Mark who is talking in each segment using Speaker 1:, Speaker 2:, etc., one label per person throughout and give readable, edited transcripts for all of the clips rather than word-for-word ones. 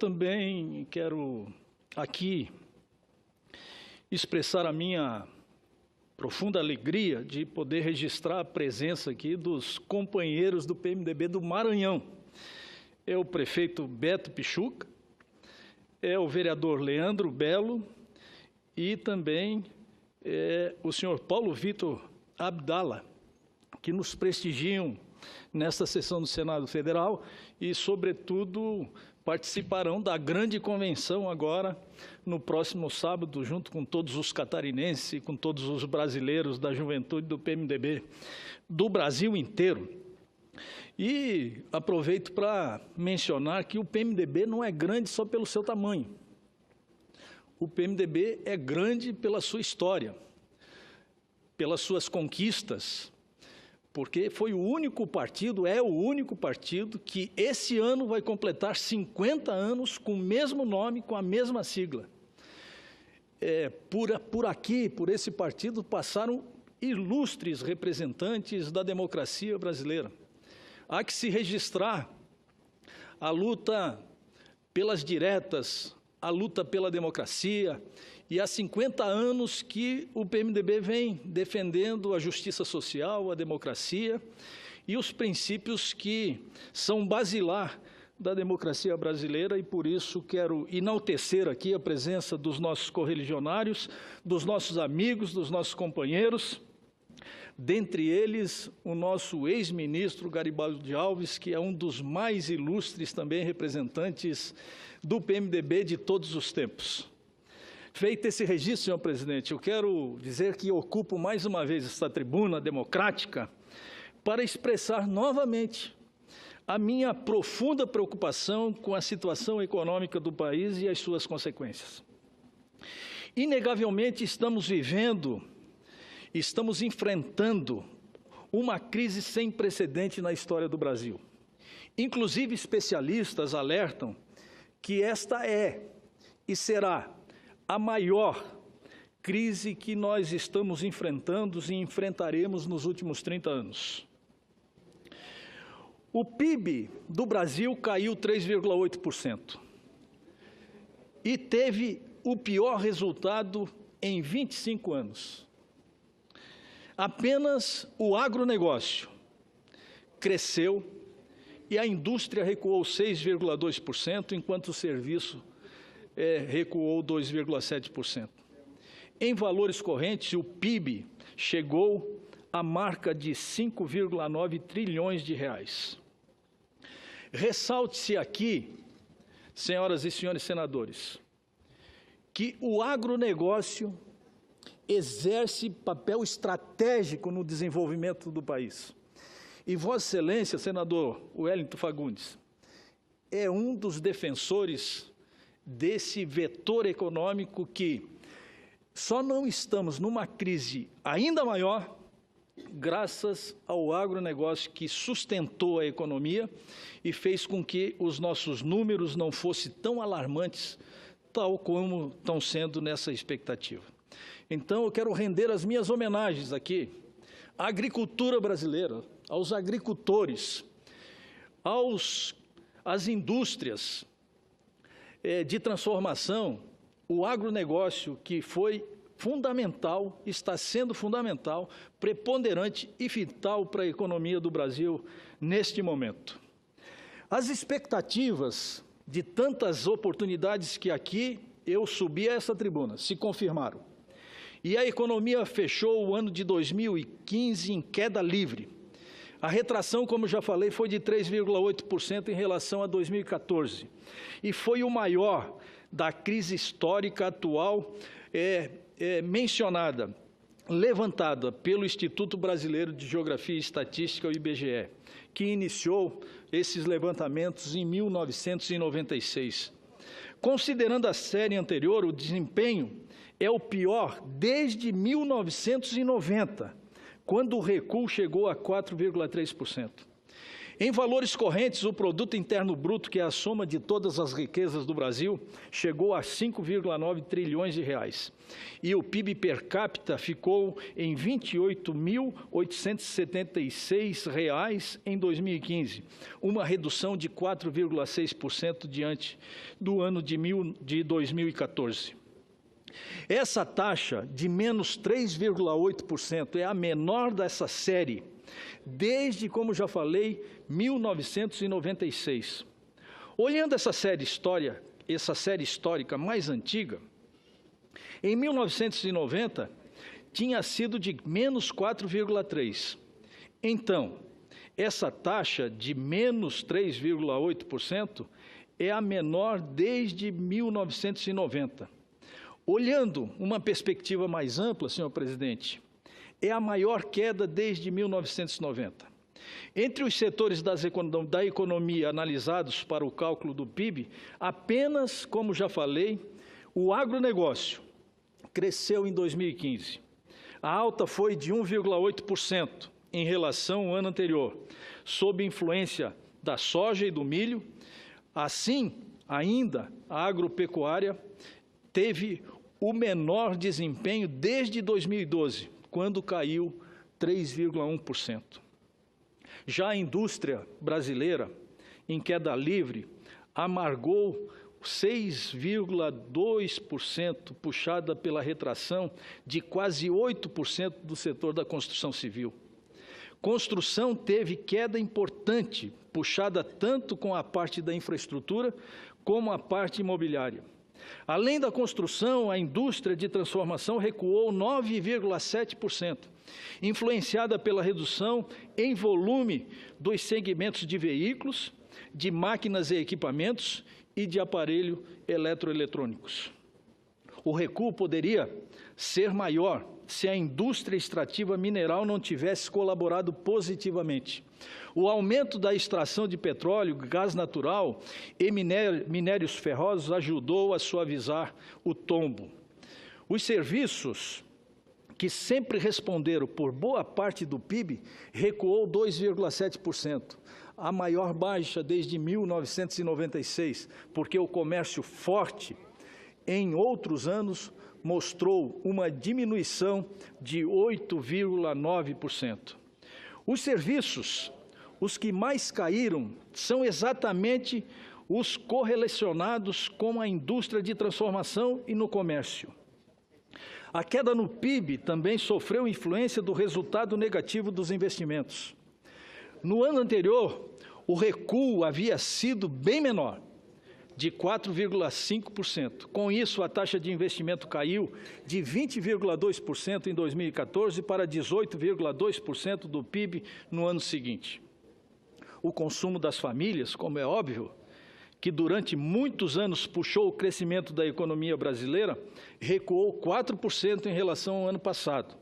Speaker 1: também quero aqui expressar a minha profunda alegria de poder registrar a presença aqui dos companheiros do PMDB do Maranhão. É o prefeito Beto Pichuca, é o vereador Leandro Belo e também o senhor Paulo Vitor Abdala, que nos prestigiam nesta sessão do Senado Federal e, sobretudo, participarão da grande convenção agora, no próximo sábado, junto com todos os catarinenses e com todos os brasileiros da juventude do PMDB do Brasil inteiro. E aproveito para mencionar que o PMDB não é grande só pelo seu tamanho. O PMDB é grande pela sua história, pelas suas conquistas, porque foi o único partido, é o único partido que esse ano vai completar 50 anos com o mesmo nome, com a mesma sigla. Por aqui, por esse partido, passaram ilustres representantes da democracia brasileira. Há que se registrar a luta pelas diretas, a luta pela democracia, e há 50 anos que o PMDB vem defendendo a justiça social, a democracia e os princípios que são basilar da democracia brasileira, e por isso quero enaltecer aqui a presença dos nossos correligionários, dos nossos amigos, dos nossos companheiros, dentre eles o nosso ex-ministro Garibaldi Alves, que é um dos mais ilustres também representantes do PMDB de todos os tempos. Feito esse registro, senhor presidente, eu quero dizer que ocupo mais uma vez esta tribuna democrática para expressar novamente a minha profunda preocupação com a situação econômica do país e as suas consequências. Inegavelmente estamos enfrentando uma crise sem precedente na história do Brasil. Inclusive, especialistas alertam que esta é e será a maior crise que nós estamos enfrentando e enfrentaremos nos últimos 30 anos. O PIB do Brasil caiu 3,8% e teve o pior resultado em 25 anos. Apenas o agronegócio cresceu e a indústria recuou 6,2%, enquanto o serviço recuou 2,7%. Em valores correntes, o PIB chegou à marca de 5,9 trilhões de reais. Ressalte-se aqui, senhoras e senhores senadores, que o agronegócio exerce papel estratégico no desenvolvimento do país. E Vossa Excelência, senador Wellington Fagundes, é um dos defensores desse vetor econômico que só não estamos numa crise ainda maior graças ao agronegócio que sustentou a economia e fez com que os nossos números não fossem tão alarmantes, tal como estão sendo nessa expectativa. Então, eu quero render as minhas homenagens aqui à agricultura brasileira, aos agricultores, às indústrias de transformação, o agronegócio que foi fundamental, está sendo fundamental, preponderante e vital para a economia do Brasil neste momento. As expectativas de tantas oportunidades que aqui eu subi a essa tribuna se confirmaram. E a economia fechou o ano de 2015 em queda livre. A retração, como já falei, foi de 3,8% em relação a 2014. E foi o maior da crise histórica atual mencionada, levantada pelo Instituto Brasileiro de Geografia e Estatística, o IBGE, que iniciou esses levantamentos em 1996. Considerando a série anterior, o desempenho é o pior desde 1990, quando o recuo chegou a 4,3%. Em valores correntes, o Produto Interno Bruto, que é a soma de todas as riquezas do Brasil, chegou a 5,9 trilhões de reais. E o PIB per capita ficou em R$ 28.876 em 2015, uma redução de 4,6% diante do ano de 2014. Essa taxa de menos 3,8% é a menor dessa série, desde, como já falei, 1996. Olhando essa série histórica mais antiga, em 1990, tinha sido de menos 4,3%. Então, essa taxa de menos 3,8% é a menor desde 1990. Olhando uma perspectiva mais ampla, senhor presidente, é a maior queda desde 1990. Entre os setores da economia analisados para o cálculo do PIB, apenas, como já falei, o agronegócio cresceu em 2015. A alta foi de 1,8% em relação ao ano anterior, sob influência da soja e do milho. Assim, ainda, a agropecuária teve o menor desempenho desde 2012, quando caiu 3,1%. Já a indústria brasileira, em queda livre, amargou 6,2%, puxada pela retração de quase 8% do setor da construção civil. Construção teve queda importante, puxada tanto com a parte da infraestrutura como a parte imobiliária. Além da construção, a indústria de transformação recuou 9,7%, influenciada pela redução em volume dos segmentos de veículos, de máquinas e equipamentos e de aparelhos eletroeletrônicos. O recuo poderia ser maior se a indústria extrativa mineral não tivesse colaborado positivamente. O aumento da extração de petróleo, gás natural e minérios ferrosos ajudou a suavizar o tombo. Os serviços, que sempre responderam por boa parte do PIB, recuou 2,7%, a maior baixa desde 1996, porque o comércio forte, em outros anos, mostrou uma diminuição de 8,9%. Os serviços, os que mais caíram, são exatamente os correlacionados com a indústria de transformação e no comércio. A queda no PIB também sofreu influência do resultado negativo dos investimentos. No ano anterior, o recuo havia sido bem menor, de 4,5%. Com isso, a taxa de investimento caiu de 20,2% em 2014 para 18,2% do PIB no ano seguinte. O consumo das famílias, como é óbvio, que durante muitos anos puxou o crescimento da economia brasileira, recuou 4% em relação ao ano passado,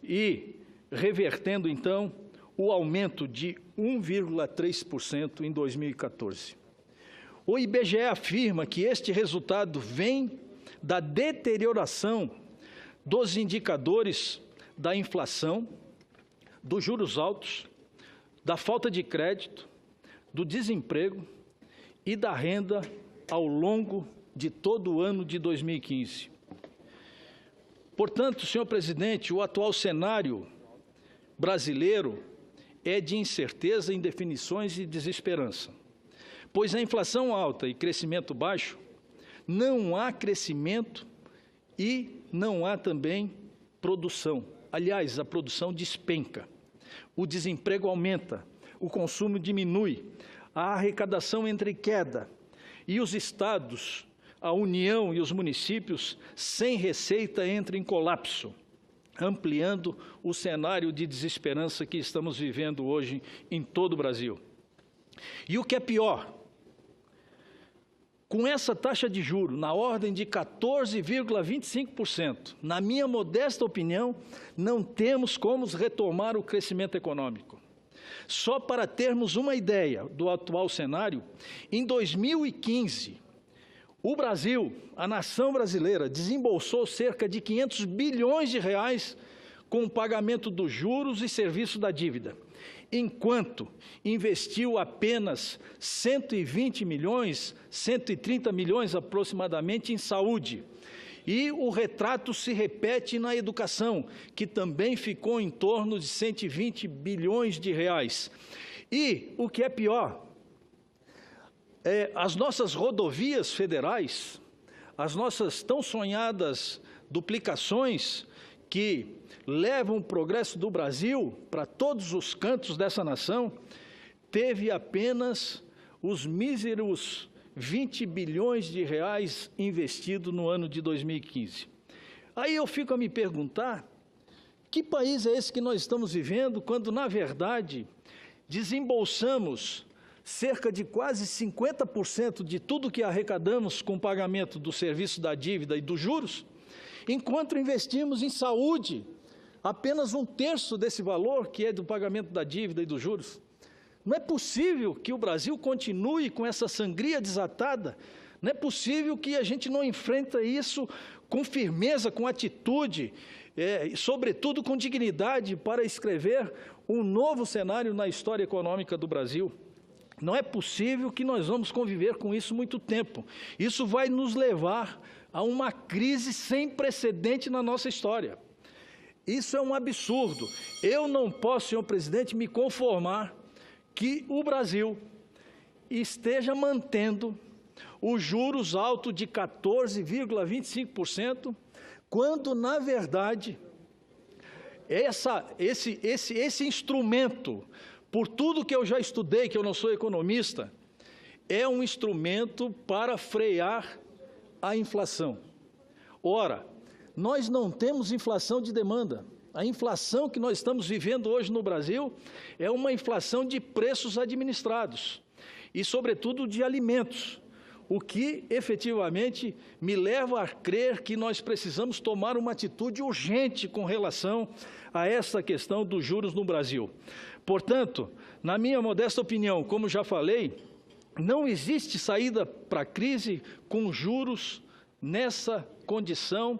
Speaker 1: e revertendo, então, o aumento de 1,3% em 2014. O IBGE afirma que este resultado vem da deterioração dos indicadores da inflação, dos juros altos, da falta de crédito, do desemprego e da renda ao longo de todo o ano de 2015. Portanto, senhor presidente, o atual cenário brasileiro é de incerteza, indefinições e desesperança, pois a inflação alta e crescimento baixo, não há crescimento e não há também produção. Aliás, a produção despenca, o desemprego aumenta, o consumo diminui, a arrecadação entra em queda e os estados, a União e os municípios sem receita entram em colapso, ampliando o cenário de desesperança que estamos vivendo hoje em todo o Brasil. E o que é pior, com essa taxa de juros na ordem de 14,25%, na minha modesta opinião, não temos como retomar o crescimento econômico. Só para termos uma ideia do atual cenário, em 2015, o Brasil, a nação brasileira, desembolsou cerca de 500 bilhões de reais com o pagamento dos juros e serviço da dívida. enquanto investiu apenas 120 milhões, 130 milhões aproximadamente em saúde. E o retrato se repete na educação, que também ficou em torno de 120 bilhões de reais. E, o que é pior, as nossas rodovias federais, as nossas tão sonhadas duplicações que levam o progresso do Brasil para todos os cantos dessa nação, teve apenas os míseros 20 bilhões de reais investidos no ano de 2015. Aí eu fico a me perguntar, que país é esse que nós estamos vivendo, quando, na verdade, desembolsamos cerca de quase 50% de tudo que arrecadamos com o pagamento do serviço da dívida e dos juros, enquanto investimos em saúde apenas 1/3 desse valor, que é do pagamento da dívida e dos juros. Não é possível que o Brasil continue com essa sangria desatada, não é possível que a gente não enfrente isso com firmeza, com atitude, e, sobretudo, com dignidade, para escrever um novo cenário na história econômica do Brasil. Não é possível que nós vamos conviver com isso muito tempo. Isso vai nos levar a uma crise sem precedente na nossa história. Isso é um absurdo. Eu não posso, senhor presidente, me conformar que o Brasil esteja mantendo os juros altos de 14,25%, quando, na verdade, esse instrumento, por tudo que eu já estudei, que eu não sou economista, é um instrumento para frear a inflação. Ora, nós não temos inflação de demanda. A inflação que nós estamos vivendo hoje no Brasil é uma inflação de preços administrados e, sobretudo, de alimentos, o que efetivamente me leva a crer que nós precisamos tomar uma atitude urgente com relação a essa questão dos juros no Brasil. Portanto, na minha modesta opinião, como já falei, não existe saída para a crise com juros nessa condição,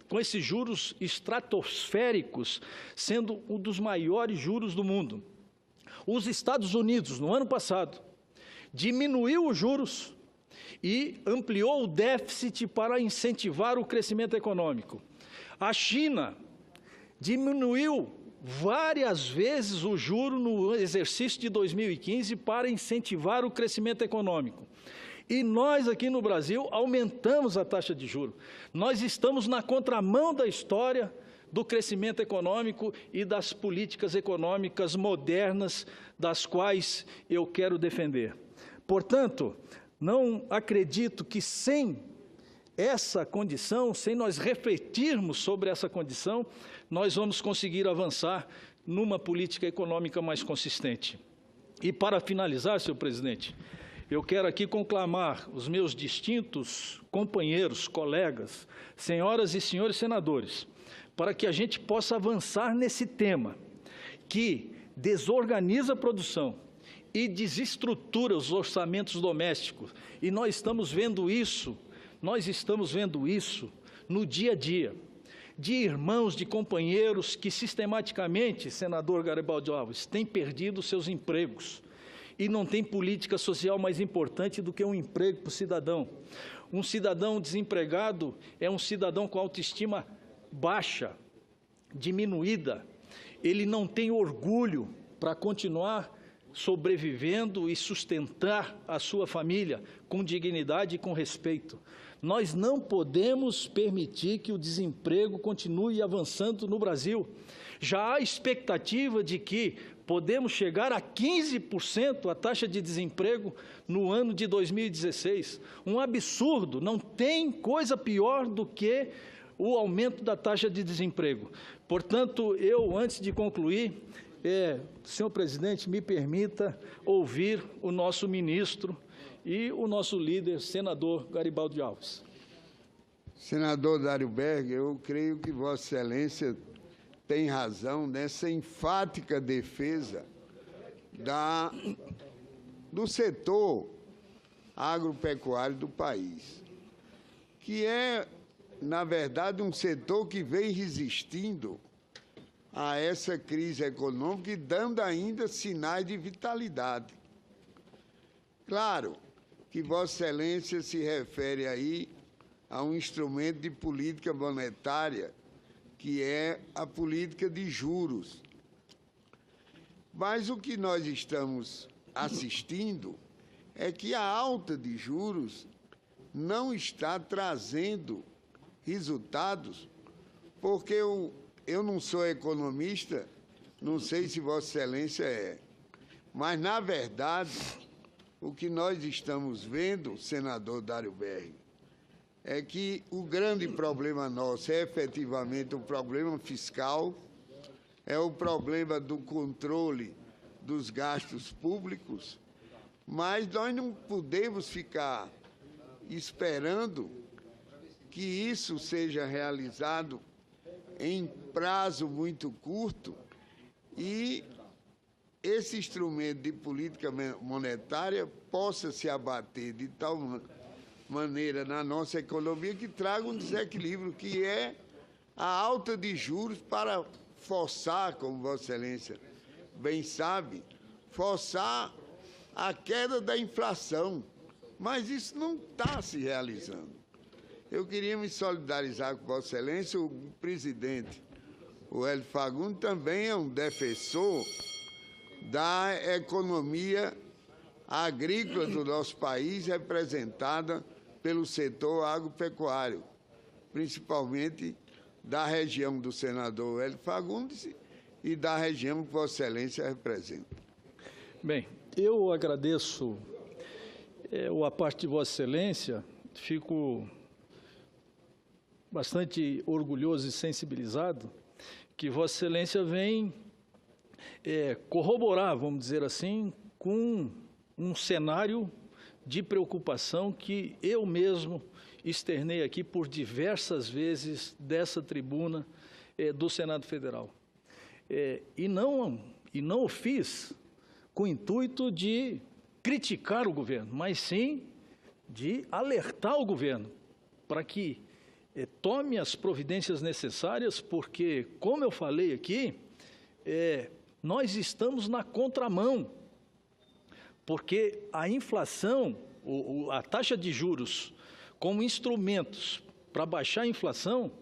Speaker 1: com esses juros estratosféricos, sendo um dos maiores juros do mundo. Os Estados Unidos, no ano passado, diminuiu os juros e ampliou o déficit para incentivar o crescimento econômico. A China diminuiu várias vezes o juro no exercício de 2015 para incentivar o crescimento econômico. E nós aqui no Brasil aumentamos a taxa de juros. Nós estamos na contramão da história do crescimento econômico e das políticas econômicas modernas, das quais eu quero defender. Portanto, não acredito que sem essa condição, sem nós refletirmos sobre essa condição, nós vamos conseguir avançar numa política econômica mais consistente. E para finalizar, senhor presidente, eu quero aqui conclamar os meus distintos companheiros, colegas, senhoras e senhores senadores, para que a gente possa avançar nesse tema que desorganiza a produção e desestrutura os orçamentos domésticos. E nós estamos vendo isso no dia a dia, de irmãos, de companheiros que sistematicamente, senador Garibaldi Alves, têm perdido seus empregos. E não tem política social mais importante do que um emprego para o cidadão. Um cidadão desempregado é um cidadão com autoestima baixa, diminuída. Ele não tem orgulho para continuar sobrevivendo e sustentar a sua família com dignidade e com respeito. Nós não podemos permitir que o desemprego continue avançando no Brasil. Já há expectativa de que podemos chegar a 15% a taxa de desemprego no ano de 2016. Um absurdo, não tem coisa pior do que o aumento da taxa de desemprego. Portanto, eu, antes de concluir, senhor presidente, me permita ouvir o nosso ministro e o nosso líder, senador Garibaldi Alves.
Speaker 2: Senador Dário Berger, eu creio que Vossa Excelência tem razão nessa enfática defesa do setor agropecuário do país, que é, na verdade, um setor que vem resistindo a essa crise econômica e dando ainda sinais de vitalidade. Claro que Vossa Excelência se refere aí a um instrumento de política monetária, que é a política de juros. Mas o que nós estamos assistindo é que a alta de juros não está trazendo resultados, porque eu não sou economista, não sei se Vossa Excelência é, mas, na verdade, o que nós estamos vendo, senador Dário Berg, é que o grande problema nosso é efetivamente o problema fiscal, é o problema do controle dos gastos públicos, mas nós não podemos ficar esperando que isso seja realizado em prazo muito curto e esse instrumento de política monetária possa se abater de tal maneira na nossa economia que traga um desequilíbrio, que é a alta de juros para forçar, como Vossa Excelência bem sabe, forçar a queda da inflação. Mas isso não está se realizando. Eu queria me solidarizar com Vossa Excelência. O presidente, o Hélio Fagundes, também é um defensor da economia agrícola do nosso país, representada pelo setor agropecuário, principalmente da região do senador Hélio Fagundes e da região que Vossa Excelência representa.
Speaker 1: Bem, eu agradeço a parte de Vossa Excelência, fico bastante orgulhoso e sensibilizado que Vossa Excelência vem corroborar, vamos dizer assim, com um cenário de preocupação que eu mesmo externei aqui por diversas vezes dessa tribuna do Senado Federal. E não o fiz com o intuito de criticar o governo, mas sim de alertar o governo para que tome as providências necessárias, porque, como eu falei aqui, nós estamos na contramão, porque a inflação, a taxa de juros como instrumentos para baixar a inflação,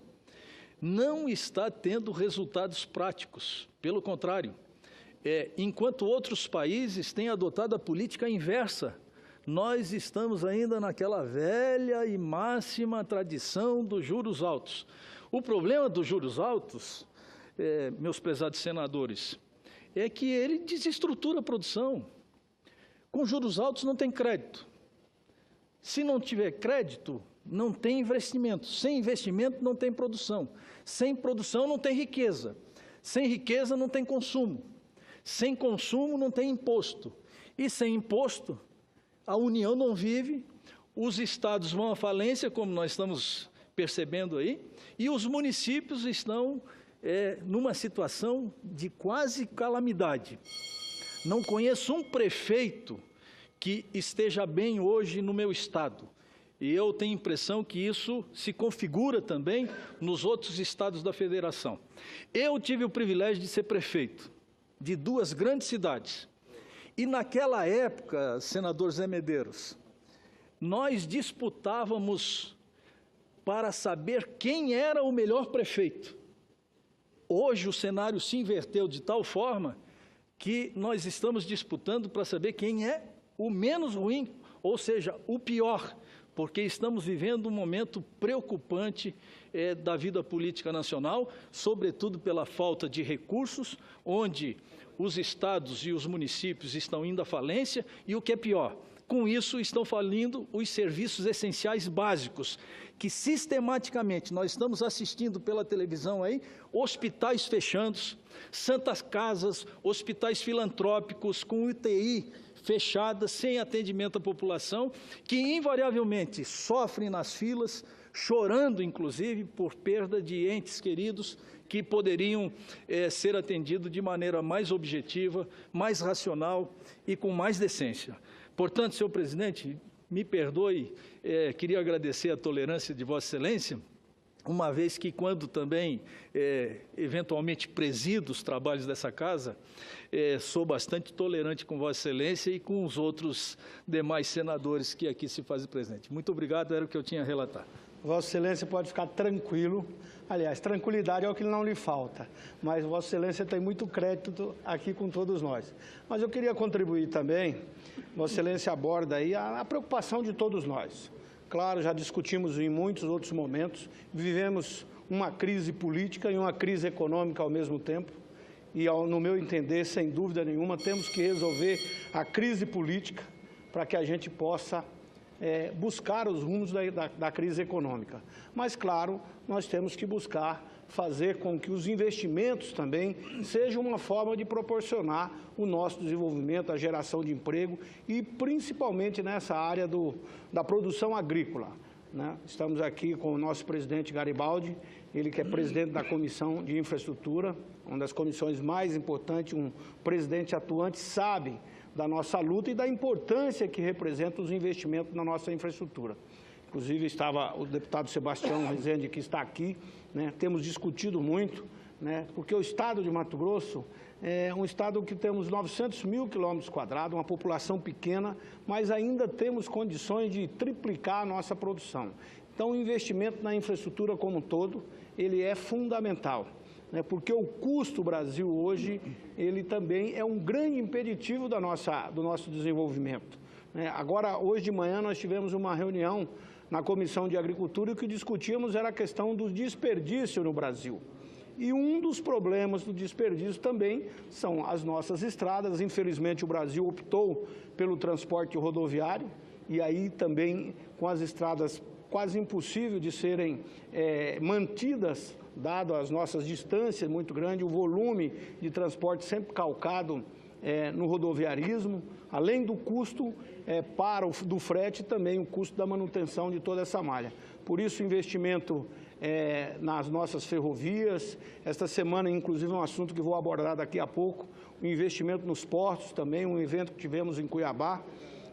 Speaker 1: não está tendo resultados práticos. Pelo contrário, enquanto outros países têm adotado a política inversa, nós estamos ainda naquela velha e máxima tradição dos juros altos. O problema dos juros altos, meus prezados senadores, é que ele desestrutura a produção. Com juros altos não tem crédito. Se não tiver crédito, não tem investimento. Sem investimento não tem produção. Sem produção não tem riqueza. Sem riqueza não tem consumo. Sem consumo não tem imposto. E sem imposto, a União não vive, os estados vão à falência, como nós estamos percebendo aí, e os municípios estão numa situação de quase calamidade. Não conheço um prefeito que esteja bem hoje no meu estado. E eu tenho a impressão que isso se configura também nos outros estados da federação. Eu tive o privilégio de ser prefeito de 2 grandes cidades. E naquela época, senador Zé Medeiros, nós disputávamos para saber quem era o melhor prefeito. Hoje o cenário se inverteu de tal forma que nós estamos disputando para saber quem é o menos ruim, ou seja, o pior, porque estamos vivendo um momento preocupante da vida política nacional, sobretudo pela falta de recursos, onde os estados e os municípios estão indo à falência e, o que é pior, com isso estão falindo os serviços essenciais básicos, que sistematicamente nós estamos assistindo pela televisão aí, hospitais fechando, santas casas, hospitais filantrópicos com UTI fechadas, sem atendimento à população, que invariavelmente sofrem nas filas, chorando inclusive por perda de entes queridos que poderiam ser atendidos de maneira mais objetiva, mais racional e com mais decência. Portanto, senhor presidente, me perdoe, queria agradecer a tolerância de Vossa Excelência, uma vez que quando também, eventualmente, presido os trabalhos dessa casa, sou bastante tolerante com Vossa Excelência e com os outros demais senadores que aqui se fazem presente. Muito obrigado, era o que eu tinha a relatar.
Speaker 3: Vossa Excelência pode ficar tranquilo. Aliás, tranquilidade é o que não lhe falta, mas Vossa Excelência tem muito crédito aqui com todos nós. Mas eu queria contribuir também, Vossa Excelência aborda aí a preocupação de todos nós. Claro, já discutimos em muitos outros momentos, vivemos uma crise política e uma crise econômica ao mesmo tempo, e, no meu entender, sem dúvida nenhuma, temos que resolver a crise política para que a gente possa buscar os rumos da crise econômica. Mas, claro, nós temos que buscar fazer com que os investimentos também sejam uma forma de proporcionar o nosso desenvolvimento, a geração de emprego e principalmente nessa área da produção agrícola, né? Estamos aqui com o nosso presidente Garibaldi, ele que é presidente da Comissão de Infraestrutura, uma das comissões mais importantes, um presidente atuante, sabe da nossa luta e da importância que representa os investimentos na nossa infraestrutura. Inclusive, estava o deputado Sebastião Rezende, que está aqui, né? Temos discutido muito, né? Porque o estado de Mato Grosso é um estado que temos 900 mil quilômetros quadrados, uma população pequena, mas ainda temos condições de triplicar a nossa produção. Então, o investimento na infraestrutura como um todo, ele é fundamental, né? Porque o custo do Brasil hoje, ele também é um grande impeditivo do nosso desenvolvimento, né? Agora, hoje de manhã, nós tivemos uma reunião na Comissão de Agricultura e o que discutíamos era a questão do desperdício no Brasil. E um dos problemas do desperdício também são as nossas estradas. Infelizmente, o Brasil optou pelo transporte rodoviário e aí também com as estradas quase impossível de serem mantidas, dado as nossas distâncias muito grandes, o volume de transporte sempre calcado no rodoviarismo, além do custo do frete, também o custo da manutenção de toda essa malha. Por isso, o investimento nas nossas ferrovias, esta semana, inclusive, é um assunto que vou abordar daqui a pouco, o investimento nos portos também, um evento que tivemos em Cuiabá,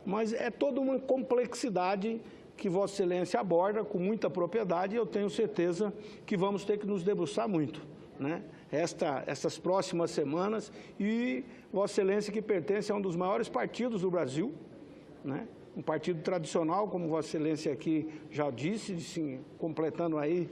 Speaker 3: mas é toda uma complexidade que Vossa Excelência aborda com muita propriedade e eu tenho certeza que vamos ter que nos debruçar muito, né? Essas próximas semanas, e Vossa Excelência que pertence a um dos maiores partidos do Brasil, né? Um partido tradicional, como Vossa Excelência aqui já disse, sim, completando aí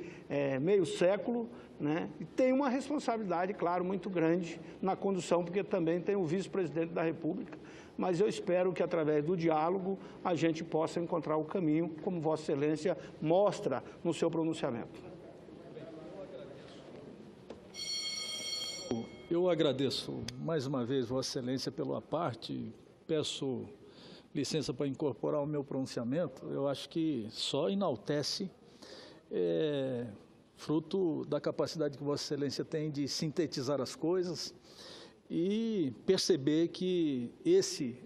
Speaker 3: meio século, né? E tem uma responsabilidade, claro, muito grande na condução, porque também tem o vice-presidente da República, mas eu espero que através do diálogo a gente possa encontrar o caminho, como Vossa Excelência mostra no seu pronunciamento.
Speaker 1: Eu agradeço mais uma vez Vossa Excelência pela parte, peço licença para incorporar o meu pronunciamento. Eu acho que só enaltece, fruto da capacidade que Vossa Excelência tem de sintetizar as coisas e perceber que esse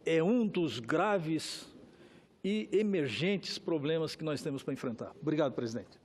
Speaker 1: é um dos graves e emergentes problemas que nós temos para enfrentar. Obrigado, presidente.